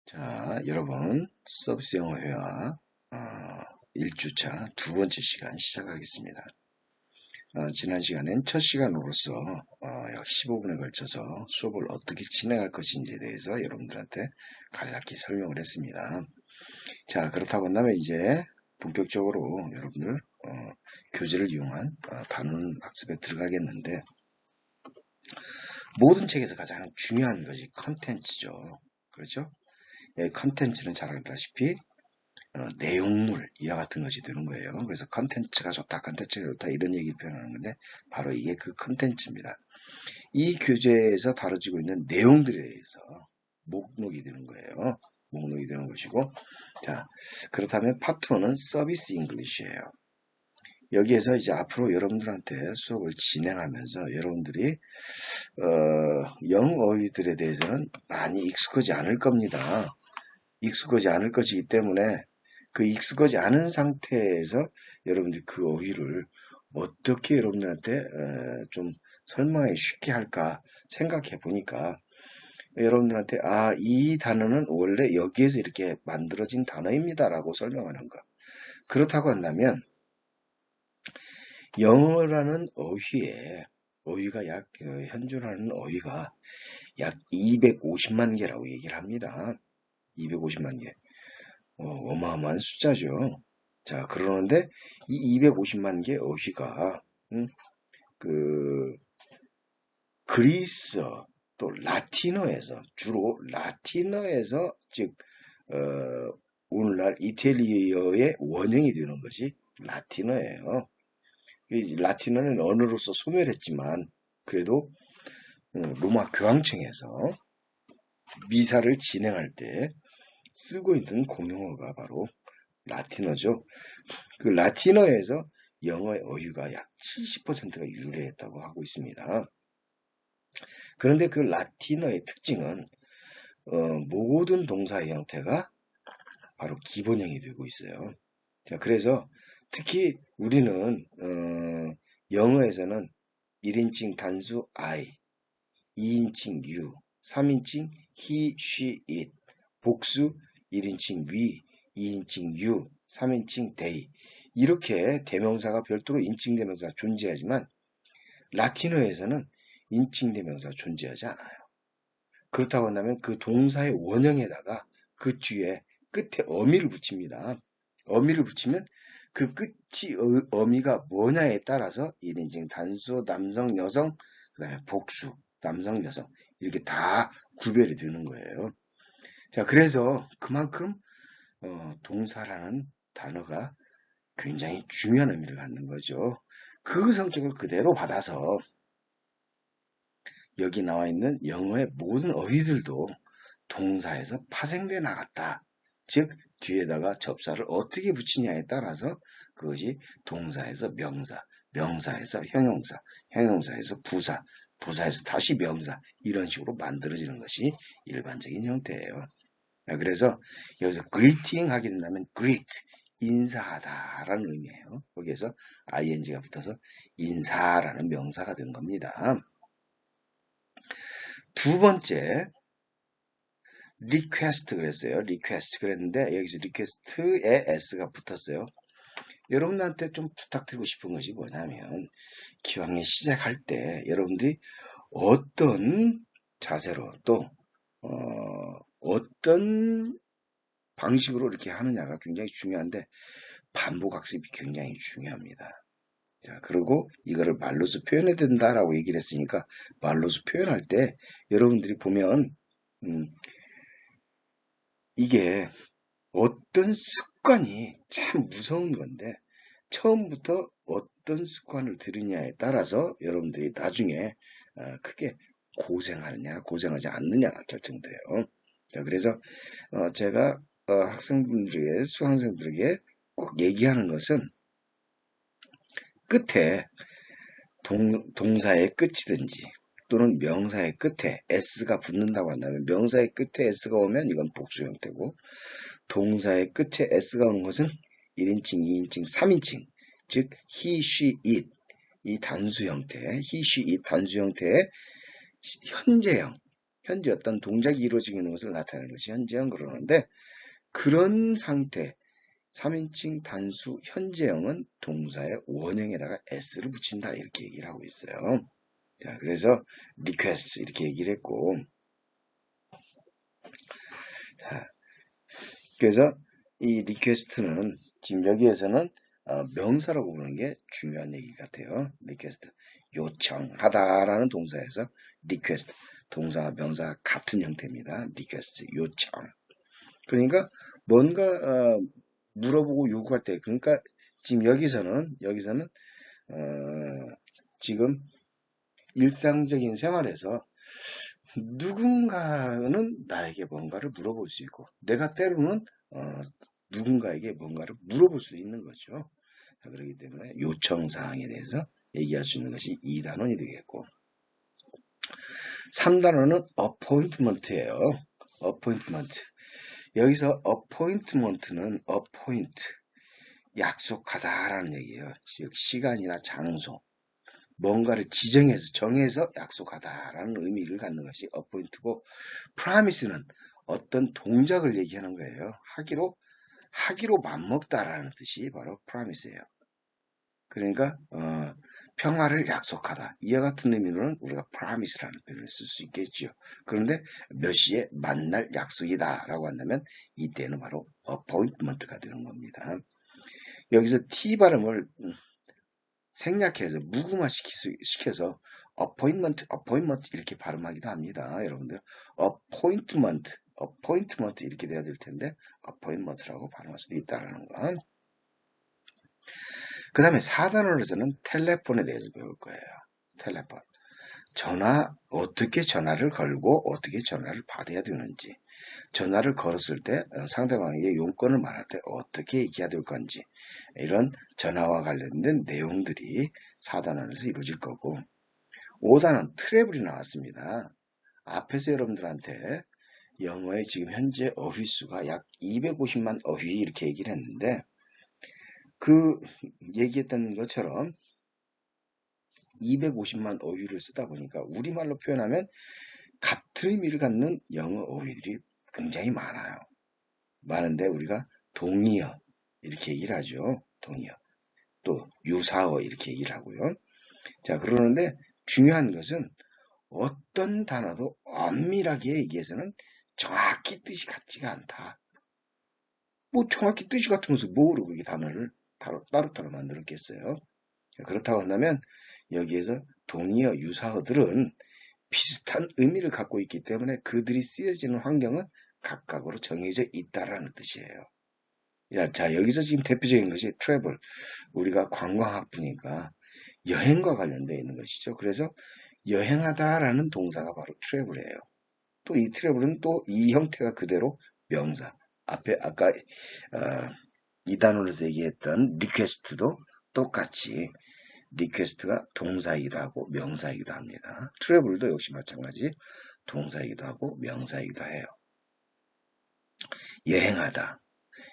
자, 여러분, 서비스 영어 회화 1주차 두 번째 시간 시작하겠습니다. 지난 시간엔 첫 시간으로서 약 15분에 걸쳐서 수업을 어떻게 진행할 것인지에 대해서 여러분들한테 간략히 설명을 했습니다. 자, 그렇다고 한다면 이제 본격적으로 여러분들 교재를 이용한 단원 학습에 들어가겠는데, 모든 책에서 가장 중요한 것이 컨텐츠죠. 그렇죠? 컨텐츠는 잘 알다시피 내용물 이와 같은 것이 되는 거예요. 그래서 컨텐츠가 좋다, 컨텐츠가 좋다 이런 얘기를 표현하는 건데 바로 이게 그 컨텐츠입니다. 이 교재에서 다뤄지고 있는 내용들에 대해서 목록이 되는 거예요. 목록이 되는 것이고, 자, 그렇다면 파트 1은 서비스 잉글리시예요. 여기에서 이제 앞으로 여러분들한테 수업을 진행하면서 여러분들이 영어휘들에 대해서는 많이 익숙하지 않을 겁니다. 익숙하지 않을 것이기 때문에 그 익숙하지 않은 상태에서 여러분들이 그 어휘를 어떻게 여러분들한테 좀 설명하기 쉽게 할까 생각해 보니까 여러분들한테 이 단어는 원래 여기에서 이렇게 만들어진 단어입니다 라고 설명하는 거. 그렇다고 한다면 영어라는 어휘가 현존하는 어휘가 약 250만 개라고 얘기를 합니다. 250만 개. 어마어마한 숫자죠. 자, 그러는데 이 250만 개 어휘가 그리스 또 라틴어에서 주로 라틴어에서 즉 오늘날 이탈리아의 원형이 되는 것이 라틴어예요. 라틴어는 언어로서 소멸했지만 그래도 로마 교황청에서 미사를 진행할 때 쓰고 있는 공용어가 바로 라틴어죠. 그 라틴어에서 영어의 어휘가 약 70%가 유래했다고 하고 있습니다. 그런데 그 라틴어의 특징은 모든 동사의 형태가 바로 기본형이 되고 있어요. 자, 그래서 특히 우리는 영어에서는 1인칭 단수 I, 2인칭 you, 3인칭 he, she, it, 복수 1인칭 we, 2인칭 you, 3인칭 they 이렇게 대명사가 별도로 인칭대명사가 존재하지만 라틴어에서는 인칭대명사가 존재하지 않아요. 그렇다고 한다면 그 동사의 원형에다가 그 뒤에 끝에 어미를 붙입니다. 어미를 붙이면 그 끝이 어미가 뭐냐에 따라서 1인칭 단수, 남성, 여성, 그 다음에 복수, 남성, 여성 이렇게 다 구별이 되는 거예요. 자, 그래서 그만큼 동사라는 단어가 굉장히 중요한 의미를 갖는 거죠. 그 성격을 그대로 받아서 여기 나와 있는 영어의 모든 어휘들도 동사에서 파생돼 나갔다. 즉 뒤에다가 접사를 어떻게 붙이냐에 따라서 그것이 동사에서 명사, 명사에서 형용사, 형용사에서 부사, 부사에서 다시 명사 이런 식으로 만들어지는 것이 일반적인 형태예요. 그래서 여기서 greeting 하게 된다면 greet, 인사하다라는 의미예요. 거기에서 ing가 붙어서 인사라는 명사가 된 겁니다. 두 번째, request 그랬어요. request 그랬는데 여기서 request에 s가 붙었어요. 여러분들한테 좀 부탁드리고 싶은 것이 뭐냐면 기왕에 시작할 때 여러분들이 어떤 자세로 또 어떤 방식으로 이렇게 하느냐가 굉장히 중요한데 반복학습이 굉장히 중요합니다. 자, 그리고 이거를 말로서 표현해야 된다라고 얘기를 했으니까 말로서 표현할 때 여러분들이 보면 이게 어떤 습관이 참 무서운 건데 처음부터 어떤 습관을 들이냐에 따라서 여러분들이 나중에 크게 고생하느냐 고생하지 않느냐가 결정돼요. 자, 그래서 제가 학생분들에게 수강생들에게 꼭 얘기하는 것은 끝에 동사의 끝이든지 또는 명사의 끝에 s가 붙는다고 한다면 명사의 끝에 s가 오면 이건 복수 형태고 동사의 끝에 s가 오는 것은 1인칭, 2인칭, 3인칭 즉 he, she, it 이 단수 형태 he, she, it 단수 형태의 현재형 현재 어떤 동작이 이루어지고 있는 것을 나타내는 것이 현재형 그러는데 그런 상태 3인칭 단수 현재형은 동사의 원형에다가 s를 붙인다 이렇게 얘기를 하고 있어요. 자, 그래서 request 이렇게 얘기를 했고 자, 그래서 이 request는 지금 여기에서는 명사라고 부르는 게 중요한 얘기 같아요. request 요청하다라는 동사에서 request 동사 명사 같은 형태입니다. request 요청 그러니까 뭔가 물어보고 요구할 때 그러니까 지금 여기서는 지금 일상적인 생활에서 누군가는 나에게 뭔가를 물어볼 수 있고 내가 때로는 누군가에게 뭔가를 물어볼 수 있는 거죠. 자, 그렇기 때문에 요청사항에 대해서 얘기할 수 있는 것이 2단원이 되겠고 3단원은 appointment예요. appointment 여기서 appointment는 appoint 약속하다라는 얘기예요. 즉 시간이나 장소 뭔가를 지정해서 정해서 약속하다라는 의미를 갖는 것이 appoint고 promise는 어떤 동작을 얘기하는 거예요. 하기로 맘먹다라는 뜻이 바로 promise예요. 그러니까 평화를 약속하다. 이와 같은 의미로는 우리가 promise라는 표현을 쓸 수 있겠죠. 그런데 몇 시에 만날 약속이다 라고 한다면 이때는 바로 appointment가 되는 겁니다. 여기서 T 발음을 생략해서 무궁화시켜서 appointment 이렇게 발음하기도 합니다. 여러분들 appointment 이렇게 돼야 될 텐데 appointment라고 발음할 수도 있다는 거. 그 다음에 4단원에서는 텔레폰에 대해서 배울 거예요. 텔레폰. 어떻게 전화를 걸고 어떻게 전화를 받아야 되는지, 전화를 걸었을 때 상대방에게 용건을 말할 때 어떻게 얘기해야 될 건지, 이런 전화와 관련된 내용들이 4단원에서 이루어질 거고, 5단원 트래블이 나왔습니다. 앞에서 여러분들한테 영어의 지금 현재 어휘수가 약 250만 어휘 이렇게 얘기를 했는데, 그 얘기했던 것처럼 250만 어휘를 쓰다 보니까 우리말로 표현하면 같은 의미를 갖는 영어 어휘들이 굉장히 많아요. 많은데 우리가 동의어 이렇게 얘기를 하죠. 동의어. 또 유사어 이렇게 얘기를 하고요. 자, 그러는데 중요한 것은 어떤 단어도 엄밀하게 얘기해서는 정확히 뜻이 같지가 않다. 뭐 정확히 뜻이 같으면서 뭐로 그게 단어를 따로따로 만들었겠어요. 그렇다고 한다면 여기에서 동의어, 유사어들은 비슷한 의미를 갖고 있기 때문에 그들이 쓰여지는 환경은 각각으로 정해져 있다라는 뜻이에요. 자, 여기서 지금 대표적인 것이 travel. 우리가 관광학부니까 여행과 관련되어 있는 것이죠. 그래서 여행하다라는 동사가 바로 travel이에요. 또 이 travel은 또 이 형태가 그대로 명사. 앞에 아까 2단원에서 얘기했던 request도 똑같이 리퀘스트가 동사이기도 하고 명사이기도 합니다. 트래블도 역시 마찬가지 동사이기도 하고 명사이기도 해요. 여행하다.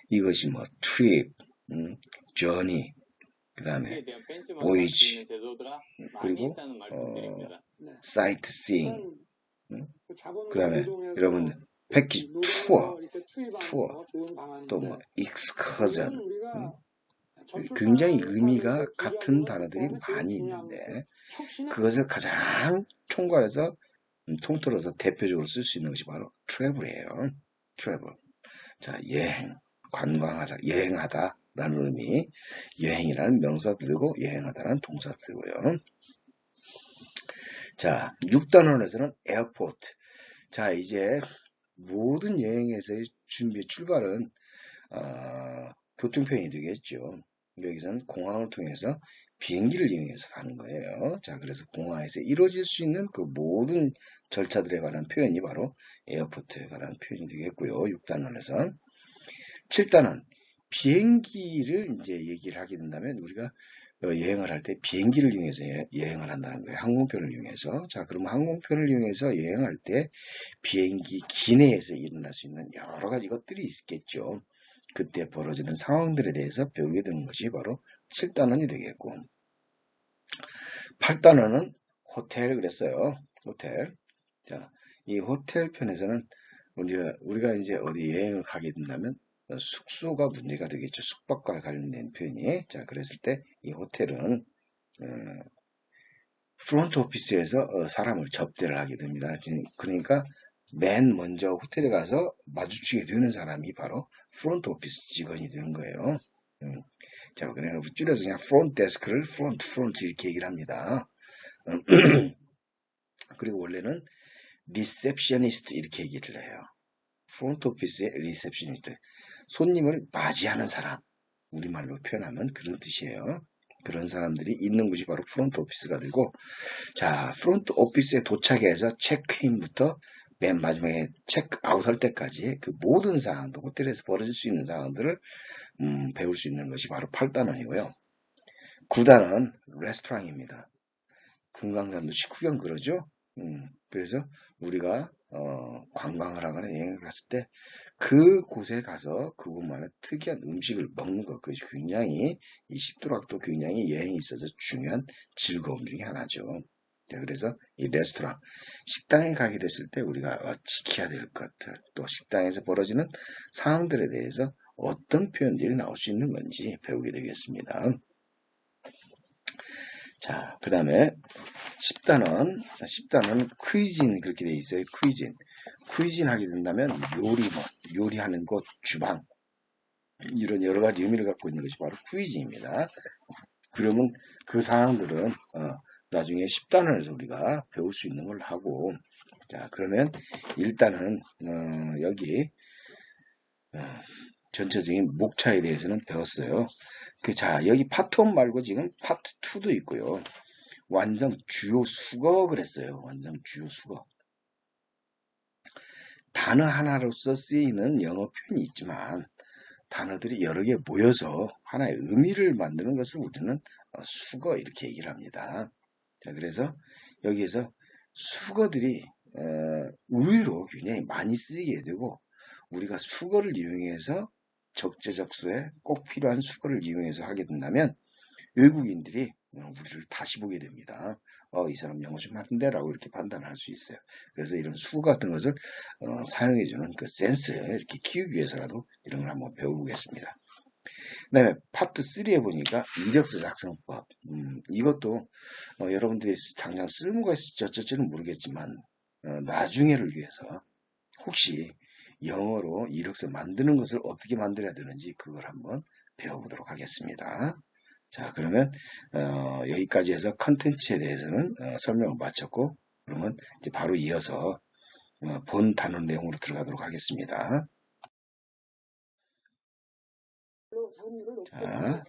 이것이 뭐 트립, journey, 그 다음에 voyage, 그리고 sightseeing, 그 다음에 여러분 패키지 투어, 또 뭐 excursion, 굉장히 의미가 같은 단어들이 많이 있는데 그것을 가장 총괄해서 통틀어서 대표적으로 쓸 수 있는 것이 바로 travel이에요. travel. 자, 여행, 관광하다, 여행하다라는 의미, 여행이라는 명사도 되고 여행하다라는 동사도 되고요. 자, 6단원에서는 airport. 자, 이제 모든 여행에서의 출발은 교통편이 되겠죠. 여기서는 공항을 통해서 비행기를 이용해서 가는 거예요. 자, 그래서 공항에서 이루어질 수 있는 그 모든 절차들에 관한 표현이 바로 에어포트에 관한 표현이 되겠고요. 6단원에서. 7단원. 비행기를 이제 얘기를 하게 된다면 우리가 여행을 할 때 비행기를 이용해서 여행을 한다는 거예요. 항공편을 이용해서. 자, 그럼 항공편을 이용해서 여행할 때 비행기 기내에서 일어날 수 있는 여러 가지 것들이 있겠죠. 그때 벌어지는 상황들에 대해서 배우게 되는 것이 바로 7단원이 되겠고 8단원은 호텔 그랬어요. 호텔. 자, 이 호텔 편에서는 우리가 이제 어디 여행을 가게 된다면 숙소가 문제가 되겠죠. 숙박과 관련된 표현이. 자, 그랬을 때 이 호텔은 프론트 오피스에서 사람을 접대를 하게 됩니다. 그러니까 맨 먼저 호텔에 가서 마주치게 되는 사람이 바로 프론트 오피스 직원이 되는 거예요. 자, 그냥 줄여서 그냥 프론트 데스크를 프론트 이렇게 얘기를 합니다. 그리고 원래는 리셉셔니스트 이렇게 얘기를 해요. 프론트 오피스의 리셉셔니스트. 손님을 맞이하는 사람. 우리말로 표현하면 그런 뜻이에요. 그런 사람들이 있는 곳이 바로 프론트 오피스가 되고, 자, 프론트 오피스에 도착해서 체크인부터 맨 마지막에 체크아웃 할 때까지 그 모든 상황들, 호텔에서 벌어질 수 있는 상황들을 배울 수 있는 것이 바로 8단원이고요. 9단원 레스토랑입니다. 금강산도 식후경 그러죠. 그래서 우리가 관광을 하거나 여행을 갔을 때 그곳에 가서 그곳만의 특이한 음식을 먹는 것, 그것이 굉장히 이 식도락도 굉장히 여행에 있어서 중요한 즐거움 중에 하나죠. 자, 그래서 이 레스토랑, 식당에 가게 됐을 때 우리가 지켜야 될 것들, 또 식당에서 벌어지는 상황들에 대해서 어떤 표현들이 나올 수 있는 건지 배우게 되겠습니다. 자, 그 다음에 10단원 퀴진 그렇게 돼 있어요. 퀴진 하게 된다면 요리하는 곳, 주방 이런 여러 가지 의미를 갖고 있는 것이 바로 퀴즈입니다. 그러면 그 상황들은 나중에 10단원에서 우리가 배울 수 있는 걸 하고, 자, 그러면 일단은 여기 전체적인 목차에 대해서는 배웠어요. 자, 여기 파트 1 말고 지금 파트 2도 있고요. 완성 주요 수거 그랬어요. 완성 주요 수거. 단어 하나로서 쓰이는 영어 표현이 있지만 단어들이 여러 개 모여서 하나의 의미를 만드는 것을 우리는 수거 이렇게 얘기를 합니다. 자, 그래서 여기에서 수거들이 의외로 굉장히 많이 쓰이게 되고 우리가 수거를 이용해서 적재적소에 꼭 필요한 수거를 이용해서 하게 된다면 외국인들이 우리를 다시 보게 됩니다. 이 사람 영어 좀 하는데 라고 이렇게 판단할 수 있어요. 그래서 이런 수거 같은 것을 사용해주는 그 센스를 이렇게 키우기 위해서라도 이런 걸 한번 배워보겠습니다. 그 다음에 파트 3에 보니까 이력서 작성법. 이것도 여러분들이 당장 쓸모가 있을지 어쩔지는 모르겠지만 나중에를 위해서 혹시 영어로 이력서 만드는 것을 어떻게 만들어야 되는지 그걸 한번 배워보도록 하겠습니다. 자, 그러면 여기까지 해서 컨텐츠에 대해서는 설명을 마쳤고 그러면 이제 바로 이어서 본 단원 내용으로 들어가도록 하겠습니다. 자,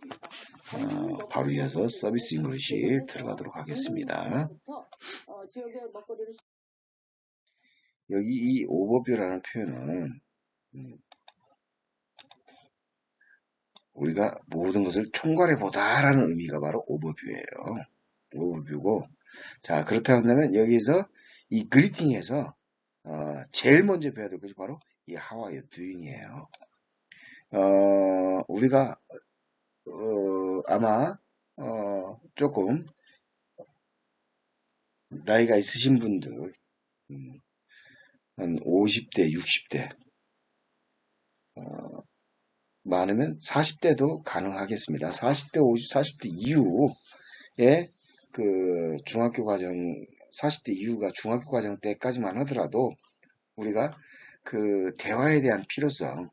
바로 이어서 서비스 잉글리시 들어가도록 하겠습니다. 여기 이 오버뷰라는 표현은 우리가 모든 것을 총괄해 보다라는 의미가 바로 오버뷰예요. 오버뷰고, 자, 그렇다고 한다면 여기서 이 그리팅에서 제일 먼저 배워야 될 것이 바로 이 How are you doing이에요. 우리가 아마 조금 나이가 있으신 분들 한 50대, 60대 많으면 40대도 가능하겠습니다. 40대, 50, 40대 이후에 그 중학교 과정, 40대 이후가 중학교 과정 때까지만 하더라도 우리가 그 대화에 대한 필요성,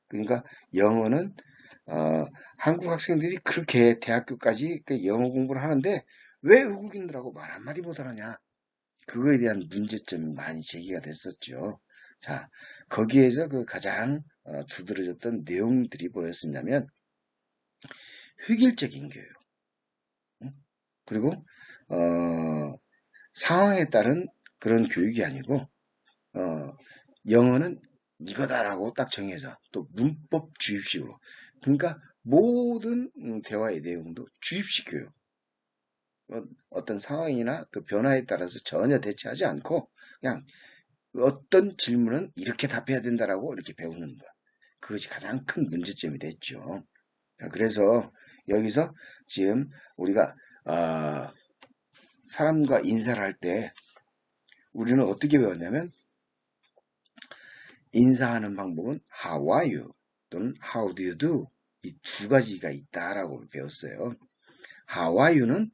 그러니까 영어는 한국 학생들이 그렇게 대학교까지 영어 공부를 하는데 왜 외국인들하고 말 한마디 못하느냐, 그거에 대한 문제점이 많이 제기가 됐었죠. 자, 거기에서 그 가장 두드러졌던 내용들이 뭐였었냐면 획일적인 교육, 그리고 상황에 따른 그런 교육이 아니고 영어는 이거다라고 딱 정해서 또 문법 주입식으로, 그러니까 모든 대화의 내용도 주입식 교육, 어떤 상황이나 그 변화에 따라서 전혀 대처하지 않고 그냥 어떤 질문은 이렇게 답해야 된다라고 이렇게 배우는 것, 그것이 가장 큰 문제점이 됐죠. 그래서 여기서 지금 우리가 사람과 인사를 할 때 우리는 어떻게 배웠냐면 인사하는 방법은 how are you 또는 how do you do 이 두 가지가 있다라고 배웠어요. how are you는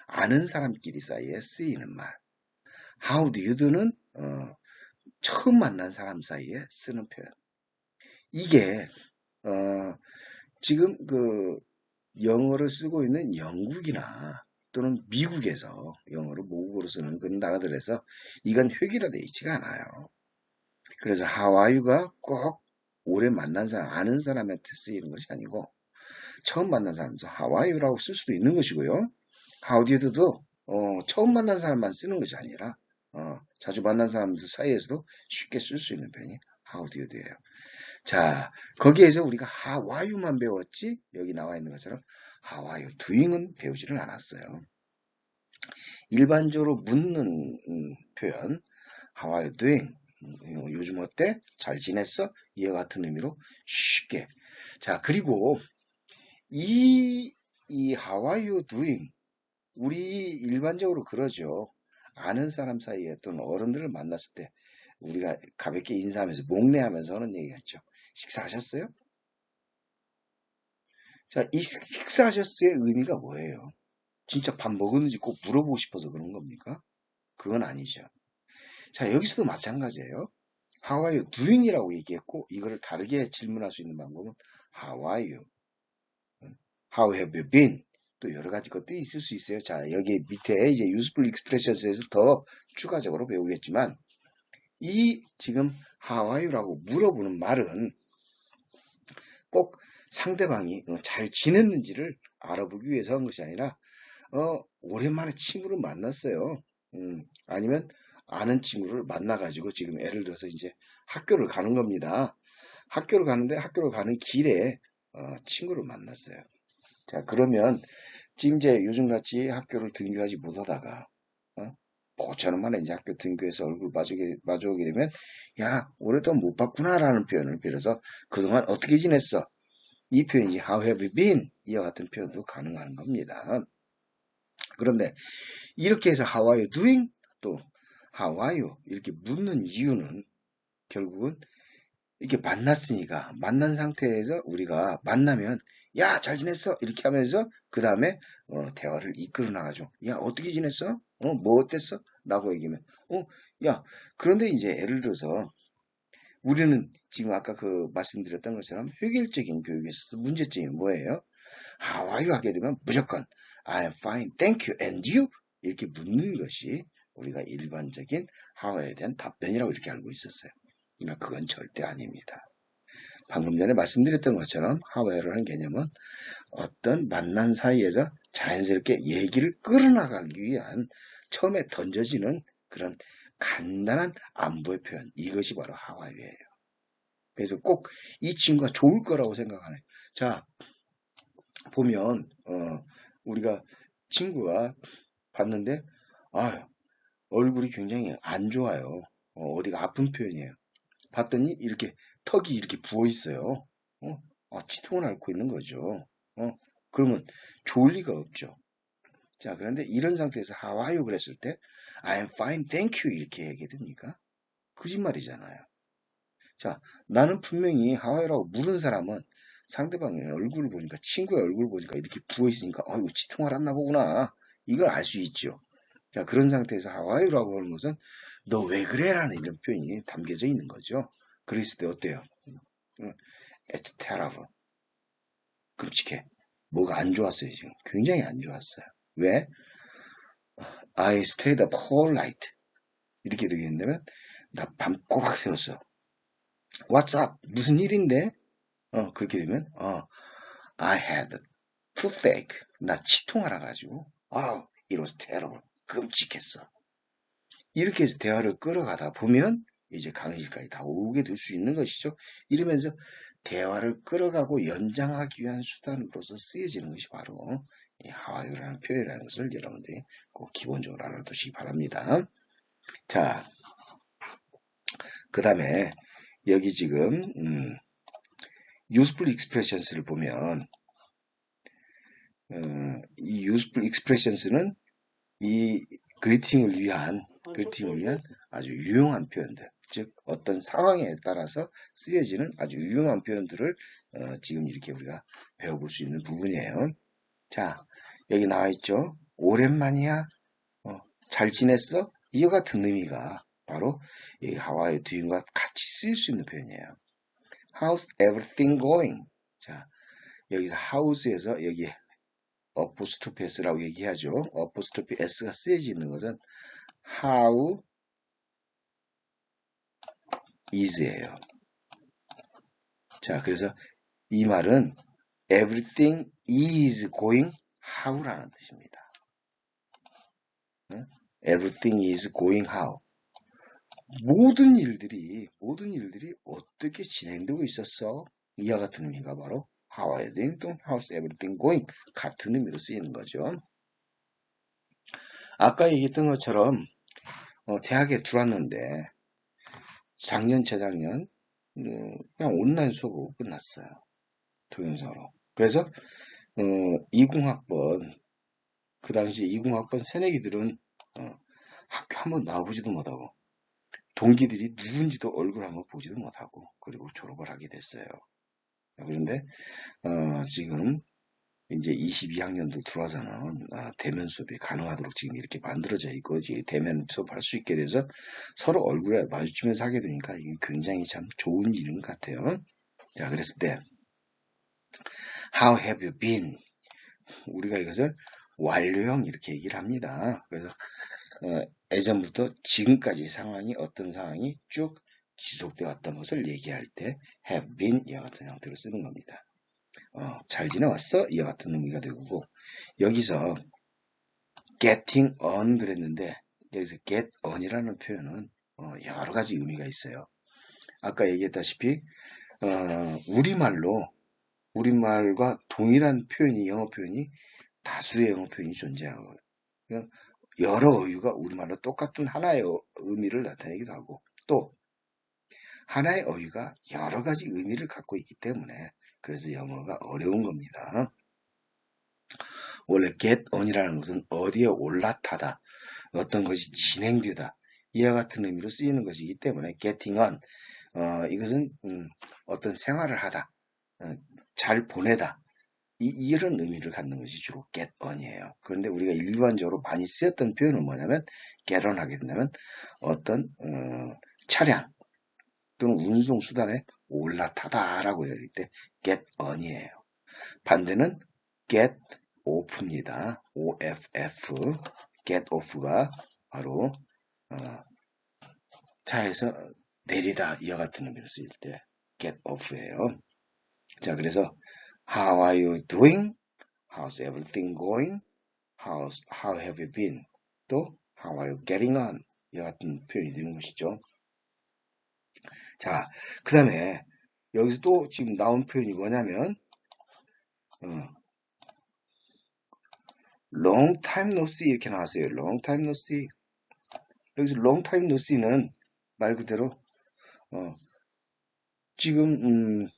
아는 사람끼리 사이에 쓰이는 말. how do you do는 처음 만난 사람 사이에 쓰는 표현. 이게 지금 그 영어를 쓰고 있는 영국이나 또는 미국에서 영어를 모국어로 쓰는 그런 나라들에서 이건 획일화되어 있지가 않아요. 그래서 how are you가 꼭 오래 만난 사람, 아는 사람한테 쓰이는 것이 아니고 처음 만난 사람도 how are you라고 쓸 수도 있는 것이고요. how do you do도 처음 만난 사람만 쓰는 것이 아니라 자주 만난 사람들 사이에서도 쉽게 쓸 수 있는 표현이 how do you do예요. 자, 거기에서 우리가 how are you만 배웠지 여기 나와 있는 것처럼 how are you doing은 배우지를 않았어요. 일반적으로 묻는 표현 how are you doing? 요즘 어때? 잘 지냈어? 이와 같은 의미로 쉽게. 자, 그리고 이 how are you doing? 우리 일반적으로 그러죠. 아는 사람 사이에 또는 어른들을 만났을 때 우리가 가볍게 인사하면서 목례하면서 하는 얘기겠죠. 식사하셨어요? 자, 이 식사하셨어의 의미가 뭐예요? 진짜 밥 먹었는지 꼭 물어보고 싶어서 그런 겁니까? 그건 아니죠. 자, 여기서도 마찬가지예요. How are you doing이라고 얘기했고 이거를 다르게 질문할 수 있는 방법은 How are you? How have you been? 또 여러 가지 것들이 있을 수 있어요. 자, 여기 밑에 이제 useful expressions에서 더 추가적으로 배우겠지만 이 지금 How are you라고 물어보는 말은 꼭 상대방이 잘 지냈는지를 알아보기 위해서 한 것이 아니라 오랜만에 친구를 만났어요. 아니면 아는 친구를 만나가지고 지금 예를 들어서 이제 학교를 가는 겁니다. 학교를 가는데 학교를 가는 길에 친구를 만났어요. 자, 그러면 지금 이제 요즘같이 학교를 등교하지 못하다가 저는 만에 이제 학교 등교해서 얼굴 마주오게 되면 야, 오랫동안 못 봤구나라는 표현을 빌어서 그동안 어떻게 지냈어? 이 표현이 How have you been? 이와 같은 표현도 가능한 겁니다. 그런데 이렇게 해서 How are you doing? 또 How are you? 이렇게 묻는 이유는 결국은 이렇게 만났으니까 만난 상태에서 우리가 만나면 야, 잘 지냈어? 이렇게 하면서 그 다음에 대화를 이끌어 나가죠. 야, 어떻게 지냈어? 뭐 어땠어? 라고 얘기하면 야, 그런데 이제 예를 들어서 우리는 지금 아까 그 말씀드렸던 것처럼 획일적인 교육에 있어서 문제점이 뭐예요? How are you 하게 되면 무조건 I'm fine, thank you, and you? 이렇게 묻는 것이 우리가 일반적인 how에 대한 답변이라고 이렇게 알고 있었어요. 그러나 그건 절대 아닙니다. 방금 전에 말씀드렸던 것처럼 how라는 개념은 어떤 만난 사이에서 자연스럽게 얘기를 끌어나가기 위한 처음에 던져지는 그런 간단한 안부의 표현. 이것이 바로 how예요. 그래서 꼭 이 친구가 좋을 거라고 생각하네. 자, 보면 우리가 친구가 봤는데 얼굴이 굉장히 안 좋아요. 어디가 아픈 표현이에요. 봤더니 이렇게 턱이 이렇게 부어 있어요. 치통을 앓고 있는 거죠. 그러면 좋을 리가 없죠. 자, 그런데 이런 상태에서 How are you 그랬을 때 I'm fine, thank you 이렇게 얘기 됩니까? 거짓말이잖아요. 자, 나는 분명히 How are you라고 물은 사람은 상대방의 얼굴을 보니까 친구의 얼굴을 보니까 이렇게 부어 있으니까 이거 치통을 앓나 보구나. 이걸 알 수 있죠. 자, 그런 상태에서 How are you라고 하는 것은 너 왜 그래? 라는 이런 표현이 담겨져 있는 거죠. 그랬을 때 어때요? It's terrible. 끔찍해. 뭐가 안 좋았어요, 지금. 굉장히 안 좋았어요. 왜? I stayed up whole night. 이렇게 되겠냐면, 나 밤 꼬박 새웠어. What's up? 무슨 일인데? 그렇게 되면, I had toothache. 나 치통하라 가지고, it was terrible. 끔찍했어. 이렇게 해서 대화를 끌어가다 보면, 이제 강의실까지 다 오게 될 수 있는 것이죠. 이러면서 대화를 끌어가고 연장하기 위한 수단으로서 쓰여지는 것이 바로 이 하와이라는 표현이라는 것을 여러분들이 꼭 기본적으로 알아두시기 바랍니다. 자, 그 다음에 여기 지금 useful expressions를 보면 이 useful expressions는 이 그리팅을 위한 글팅을 위한 아주 유용한 표현들, 즉 어떤 상황에 따라서 쓰여지는 아주 유용한 표현들을 지금 이렇게 우리가 배워볼 수 있는 부분이에요. 자, 여기 나와 있죠. 오랜만이야. 잘 지냈어? 이와 같은 의미가 바로 이 How are you doing과 같이 쓰일 수 있는 표현이에요. How's everything going? 자, 여기서 hows에서 여기 어포스트로피 s라고 얘기하죠. 어포스트로피 s가 쓰여지는 것은 how is예요. 자, 그래서 이 말은 everything is going how라는 뜻입니다. everything is going how. 모든 일들이 어떻게 진행되고 있었어? 이와 같은 의미가 바로 how are you doing 또는 how's everything going 같은 의미로 쓰이는 거죠. 아까 얘기했던 것처럼 대학에 들어왔는데 작년, 재작년 그냥 온라인 수업으로 끝났어요. 동영상으로. 그래서 20학번 그 당시 20학번 새내기들은 학교 한번 나와보지도 못하고 동기들이 누군지도 얼굴 한번 보지도 못하고 그리고 졸업을 하게 됐어요. 그런데 지금 이제 22학년도 들어와서는 대면 수업이 가능하도록 지금 이렇게 만들어져 있고 대면 수업할 수 있게 돼서 서로 얼굴에 마주치면서 하게 되니까 이게 굉장히 참 좋은 일인 것 같아요. 자, 그랬을 때 How have you been? 우리가 이것을 완료형 이렇게 얘기를 합니다. 그래서 예전부터 지금까지 상황이 어떤 상황이 쭉 지속되어 왔던 것을 얘기할 때 have been 이와 같은 형태로 쓰는 겁니다. 잘 지내왔어? 이와 같은 의미가 되고 여기서 getting on 그랬는데 여기서 get on이라는 표현은 여러 가지 의미가 있어요. 아까 얘기했다시피 우리말과 동일한 표현이 영어 표현이 다수의 영어 표현이 존재하고 여러 어휘가 우리말로 똑같은 하나의 의미를 나타내기도 하고 또 하나의 어휘가 여러 가지 의미를 갖고 있기 때문에 그래서 영어가 어려운 겁니다. 원래 get on이라는 것은 어디에 올라타다, 어떤 것이 진행되다 이와 같은 의미로 쓰이는 것이기 때문에 getting on 이것은 어떤 생활을 하다, 잘 보내다 이런 의미를 갖는 것이 주로 get on이에요. 그런데 우리가 일반적으로 많이 쓰였던 표현은 뭐냐면 get on 하게 된다면 어떤 차량 또는 운송수단에 올라타다라고 할 때 get on이에요. 반대는 get off입니다. OFF get off가 바로 차에서 내리다 이와 같은 의미로 쓰일 때 get off예요. 자, 그래서 How are you doing? How's everything going? How have you been? 또 How are you getting on? 이와 같은 표현이 되는 것이죠. 자, 그 다음에 여기서 또 지금 나온 표현이 뭐냐면 long time no see 이렇게 나왔어요. long time no see. 여기서 long time no see는 말 그대로 지금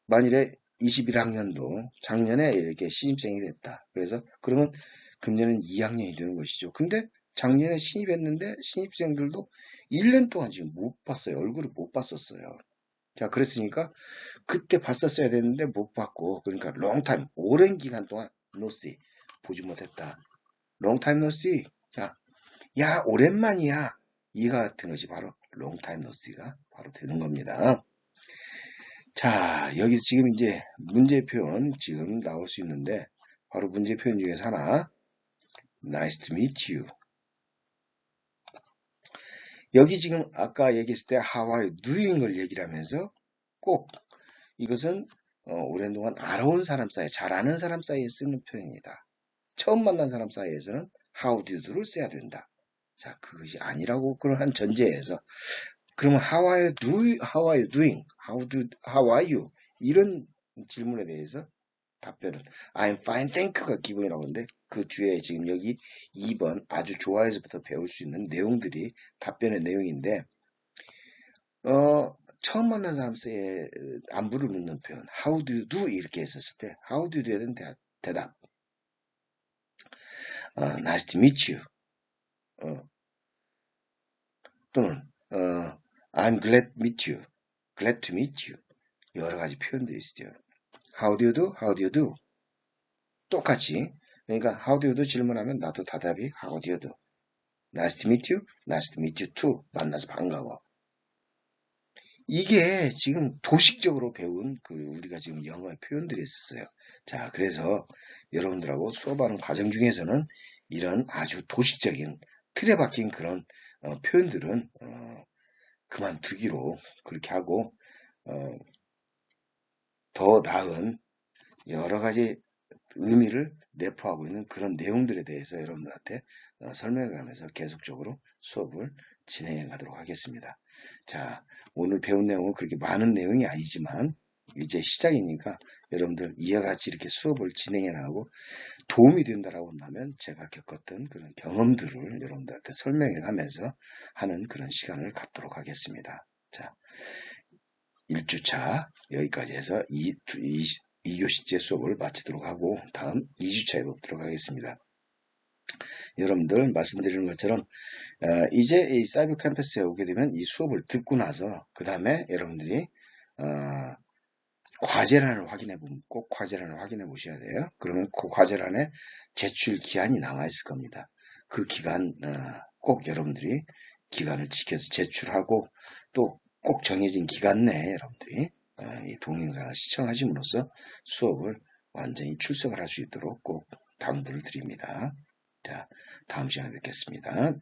만일에 21학년도 작년에 이렇게 신입생이 됐다. 그래서 그러면 금년은 2학년이 되는 것이죠. 근데 작년에 신입했는데 신입생들도 1년 동안 지금 못 봤어요. 얼굴을 못 봤었어요. 자, 그랬으니까 그때 봤었어야 됐는데 못 봤고 그러니까 long time 오랜 기간 동안 no see 보지 못했다. long time no see. 자, 야 오랜만이야. 이가 같은 것이 바로 long time no see가 바로 되는 겁니다. 자, 여기서 지금 이제 문제 표현 지금 나올 수 있는데 바로 문제 표현 중에서 하나 Nice to meet you. 여기 지금 아까 얘기했을 때 How are you doing을 얘기를 하면서 꼭 이것은 오랜 동안 알아온 사람 사이, 잘 아는 사람 사이에 쓰는 표현이다. 처음 만난 사람 사이에서는 How do you do를 써야 된다. 자, 그것이 아니라고 그런 전제에서 그러면 How are you doing? How are you? 이런 질문에 대해서 답변은 I'm fine, thank you가 기본이라고 하는데 그 뒤에 지금 여기 2번 아주 좋아해서부터 배울 수 있는 내용들이 답변의 내용인데 처음 만난 사람 사이에 안부를 묻는 표현 How do you do? 이렇게 했었을 때 How do you do에 대한 대답 Nice to meet you. 또는 I'm glad to meet you. glad to meet you. 여러 가지 표현들이 있어요. How do you do? How do you do? 똑같이. 그러니까 how do you do 질문하면 나도 답답이 how do you do? Nice to meet you. Nice to meet you too. 만나서 반가워. 이게 지금 도식적으로 배운 우리가 지금 영어의 표현들이 있었어요. 자, 그래서 여러분들하고 수업하는 과정 중에서는 이런 아주 도식적인 틀에 박힌 그런 표현들은 그만두기로 그렇게 하고 더 나은 여러 가지 의미를 내포하고 있는 그런 내용들에 대해서 여러분들한테 설명해 가면서 계속적으로 수업을 진행해 가도록 하겠습니다. 자, 오늘 배운 내용은 그렇게 많은 내용이 아니지만 이제 시작이니까 여러분들 이와 같이 이렇게 수업을 진행해 나가고 도움이 된다라고 한다면 제가 겪었던 그런 경험들을 여러분들한테 설명해 가면서 하는 그런 시간을 갖도록 하겠습니다. 자, 1주차 여기까지 해서 2교시째 수업을 마치도록 하고 다음 2주차에 뵙도록 하겠습니다. 여러분들 말씀드리는 것처럼 이제 이 사이버 캠퍼스에 오게 되면 이 수업을 듣고 나서 그 다음에 여러분들이 과제란을 확인해 보면 꼭 과제란을 확인해 보셔야 돼요. 그러면 그 과제란에 제출 기한이 나와 있을 겁니다. 그 기간 꼭 여러분들이 기간을 지켜서 제출하고 또 꼭 정해진 기간 내에 여러분들이 이 동영상을 시청하심으로써 수업을 완전히 출석을 할 수 있도록 꼭 당부를 드립니다. 자, 다음 시간에 뵙겠습니다.